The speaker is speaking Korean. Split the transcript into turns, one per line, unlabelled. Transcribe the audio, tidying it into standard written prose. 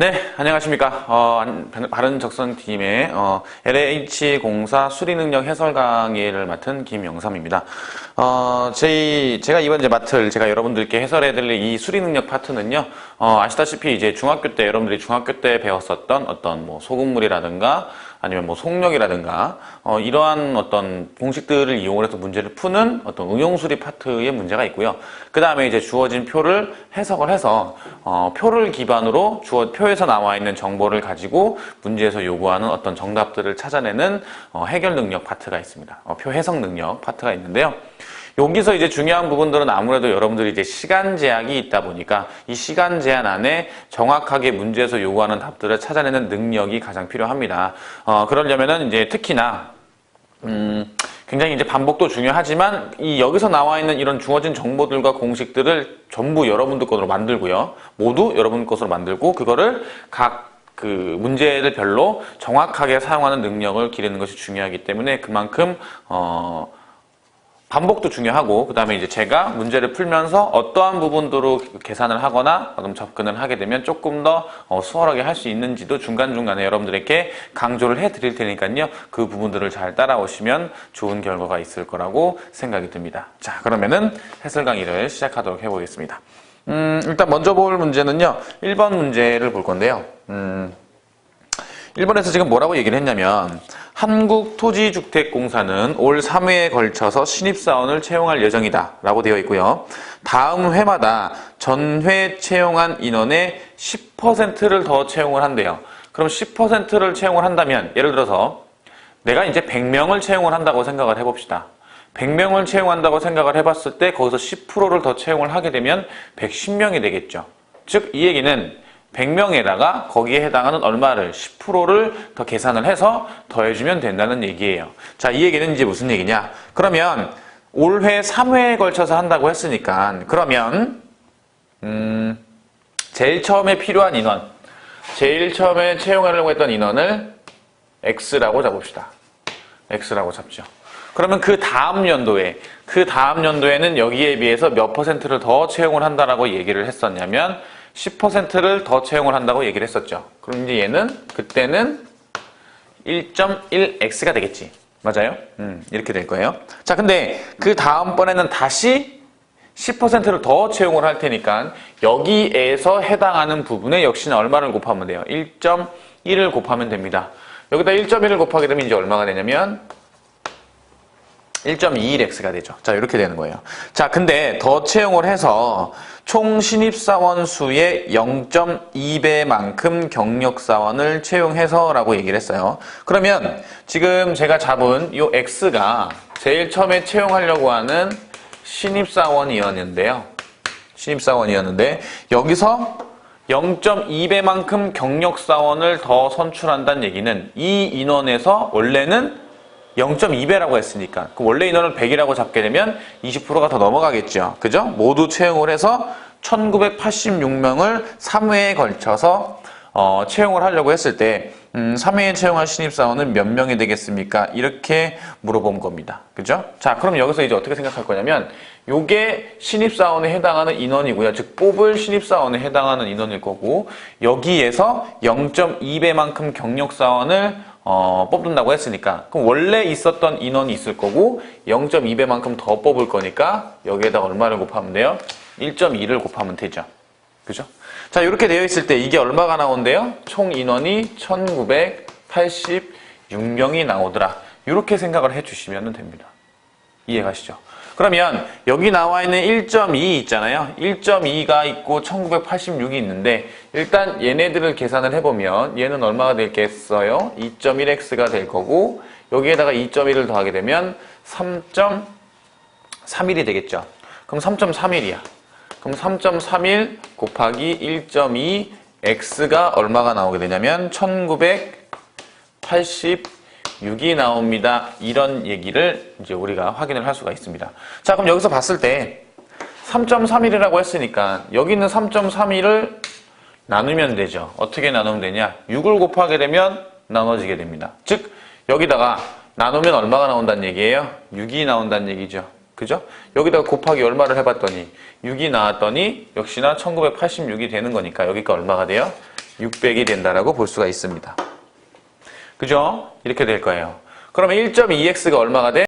네, 안녕하십니까. 바른적선팀의 LH공사 수리능력 해설 강의를 맡은 김영삼입니다. 제가 이번 제가 여러분들께 해설해드릴 이 수리능력 파트는요, 아시다시피 이제 중학교 때, 여러분들이 중학교 때 배웠었던 어떤 뭐 소금물이라든가 아니면 뭐 속력이라든가 이러한 어떤 공식들을 이용을 해서 문제를 푸는 어떤 응용수리 파트의 문제가 있고요. 그 다음에 이제 주어진 표를 해석을 해서 표를 기반으로 표에서 나와 있는 정보를 가지고 문제에서 요구하는 어떤 정답들을 찾아내는 해결 능력 파트가 있습니다. 표 해석 능력 파트가 있는데요. 여기서 이제 중요한 부분들은 아무래도 여러분들이 이제 시간 제약이 있다 보니까 이 시간 제한 안에 정확하게 문제에서 요구하는 답들을 찾아내는 능력이 가장 필요합니다. 그러려면은 이제 특히나 굉장히 이제 반복도 중요하지만 여기서 나와 있는 이런 주어진 정보들과 공식들을 전부 여러분들 것으로 만들고요. 모두 여러분 것으로 만들고 그거를 각 그 문제를 별로 정확하게 사용하는 능력을 기르는 것이 중요하기 때문에 그만큼 반복도 중요하고 그 다음에 이제 제가 문제를 풀면서 어떠한 부분으로 계산을 하거나 접근을 하게 되면 조금 더 수월하게 할 수 있는지도 중간중간에 여러분들에게 강조를 해드릴 테니까요. 그 부분들을 잘 따라오시면 좋은 결과가 있을 거라고 생각이 듭니다. 자, 그러면은 해설 강의를 시작하도록 해보겠습니다. 일단 먼저 볼 문제는요. 1번 문제를 볼 건데요. 1번에서 지금 뭐라고 얘기를 했냐면 한국토지주택공사는 올 3회에 걸쳐서 신입사원을 채용할 예정이다 라고 되어 있고요. 다음 회마다 전회 채용한 인원의 10%를 더 채용을 한대요. 그럼 10%를 채용을 한다면 예를 들어서 내가 이제 100명을 채용을 한다고 생각을 해봅시다. 100명을 채용한다고 생각을 해봤을 때 거기서 10%를 더 채용을 하게 되면 110명이 되겠죠. 즉 이 얘기는 100명에다가 거기에 해당하는 얼마를 10%를 더 계산을 해서 더해주면 된다는 얘기예요. 자, 이 얘기는 이제 무슨 얘기냐? 그러면 올해 3회에 걸쳐서 한다고 했으니까 그러면 제일 처음에 필요한 인원, 제일 처음에 채용하려고 했던 인원을 X라고 잡읍시다. X라고 잡죠. 그러면 그 다음 연도에는 여기에 비해서 몇 %를 더 채용을 한다라고 얘기를 했었냐면 10%를 더 채용을 한다고 얘기를 했었죠. 그럼 이제 얘는 그때는 1.1x가 되겠지. 맞아요? 이렇게 될 거예요. 자, 근데 그 다음번에는 다시 10%를 더 채용을 할 테니까 여기에서 해당하는 부분에 역시나 얼마를 곱하면 돼요? 1.1을 곱하면 됩니다. 여기다 1.1을 곱하게 되면 이제 얼마가 되냐면 1.21x가 되죠. 자, 이렇게 되는 거예요. 자, 근데 더 채용을 해서 총 신입사원 수의 0.2배만큼 경력사원을 채용해서 라고 얘기를 했어요. 그러면 지금 제가 잡은 이 x가 제일 처음에 채용하려고 하는 신입사원이었는데 여기서 0.2배만큼 경력사원을 더 선출한다는 얘기는 이 인원에서 원래는 0.2배라고 했으니까 그럼 원래 인원을 100이라고 잡게 되면 20%가 더 넘어가겠죠. 그죠? 모두 채용을 해서 1986명을 3회에 걸쳐서 채용을 하려고 했을 때 3회에 채용할 신입사원은 몇 명이 되겠습니까? 이렇게 물어본 겁니다. 그죠? 자, 그럼 여기서 이제 어떻게 생각할 거냐면 요게 신입사원에 해당하는 인원이고요. 즉 뽑을 신입사원에 해당하는 인원일 거고 여기에서 0.2배만큼 경력사원을 뽑는다고 했으니까 그럼 원래 있었던 인원이 있을 거고 0.2배만큼 더 뽑을 거니까 여기에다 얼마를 곱하면 돼요? 1.2를 곱하면 되죠. 그죠? 자, 이렇게 되어 있을 때 이게 얼마가 나온대요? 총 인원이 1986명이 나오더라. 이렇게 생각을 해주시면 됩니다. 이해가시죠? 그러면 여기 나와 있는 1.2 있잖아요. 1.2가 있고 1986이 있는데 일단 얘네들을 계산을 해보면 얘는 얼마가 되겠어요? 2.1x가 될 거고 여기에다가 2.1을 더하게 되면 3.31이 되겠죠. 그럼 3.31이야. 그럼 3.31 곱하기 1.2 x가 얼마가 나오게 되냐면 1986이 나옵니다. 이런 얘기를 이제 우리가 확인을 할 수가 있습니다. 자, 그럼 여기서 봤을 때 3.31이라고 했으니까 여기 있는 3.31을 나누면 되죠. 어떻게 나누면 되냐? 6을 곱하게 되면 나눠지게 됩니다. 즉 여기다가 나누면 얼마가 나온다는 얘기예요? 6이 나온다는 얘기죠. 그죠? 여기다가 곱하기 얼마를 해봤더니 6이 나왔더니 역시나 1986이 되는 거니까 여기가 얼마가 돼요? 600이 된다라고 볼 수가 있습니다. 그죠? 이렇게 될 거예요. 그러면 1.2x가 얼마가 돼?